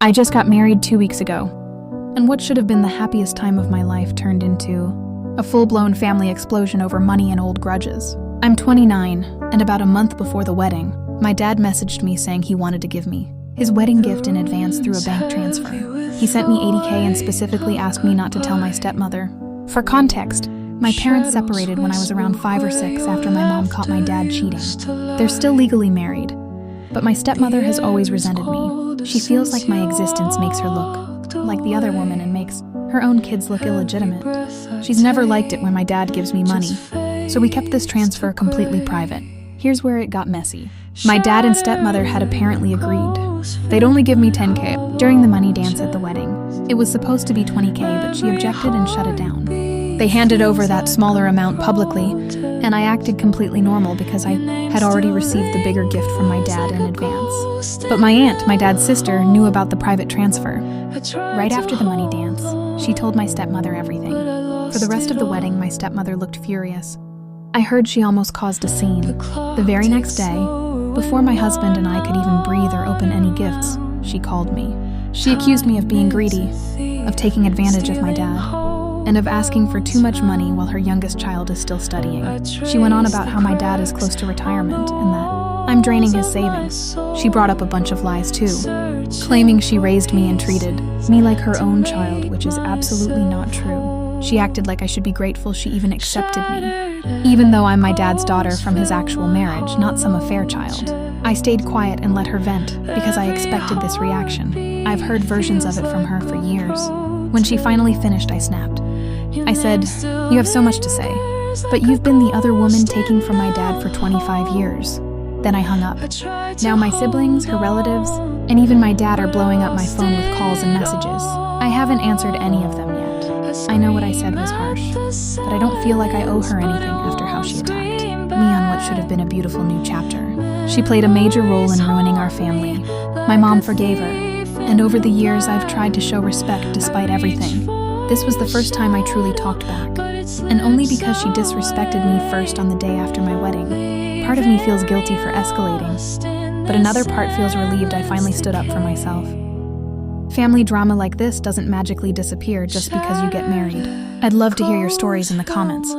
I just got married 2 weeks ago, and what should have been the happiest time of my life turned into a full-blown family explosion over money and old grudges. I'm 29, and about a month before the wedding, my dad messaged me saying he wanted to give me his wedding gift in advance through a bank transfer. He sent me $80K and specifically asked me not to tell my stepmother. For context, my parents separated when I was around 5 or 6 after my mom caught my dad cheating. They're still legally married, but my stepmother has always resented me. She feels like my existence makes her look like the other woman and makes her own kids look illegitimate. She's never liked it when my dad gives me money, so we kept this transfer completely private. Here's where it got messy. My dad and stepmother had apparently agreed they'd only give me $10K during the money dance at the wedding. It was supposed to be $20K, but she objected and shut it down. They handed over that smaller amount publicly, and I acted completely normal because I had already received the bigger gift from my dad in advance. But my aunt, my dad's sister, knew about the private transfer. Right after the money dance, she told my stepmother everything. For the rest of the wedding, my stepmother looked furious. I heard she almost caused a scene. The very next day, before my husband and I could even breathe or open any gifts, she called me. She accused me of being greedy, of taking advantage of my dad, and of asking for too much money while her youngest child is still studying. She went on about how my dad is close to retirement and that I'm draining his savings. She brought up a bunch of lies too, claiming she raised me and treated me like her own child, which is absolutely not true. She acted like I should be grateful she even accepted me, even though I'm my dad's daughter from his actual marriage, not some affair child. I stayed quiet and let her vent because I expected this reaction. I've heard versions of it from her for years. When she finally finished, I snapped. I said, "You have so much to say, but you've been the other woman taking from my dad for 25 years. Then I hung up. Now my siblings, her relatives, and even my dad are blowing up my phone with calls and messages. I haven't answered any of them yet. I know what I said was harsh, but I don't feel like I owe her anything after how she attacked me on what should have been a beautiful new chapter. She played a major role in ruining our family. My mom forgave her, and over the years I've tried to show respect despite everything. This was the first time I truly talked back, and only because she disrespected me first on the day after my wedding. Part of me feels guilty for escalating, but another part feels relieved I finally stood up for myself. Family drama like this doesn't magically disappear just because you get married. I'd love to hear your stories in the comments.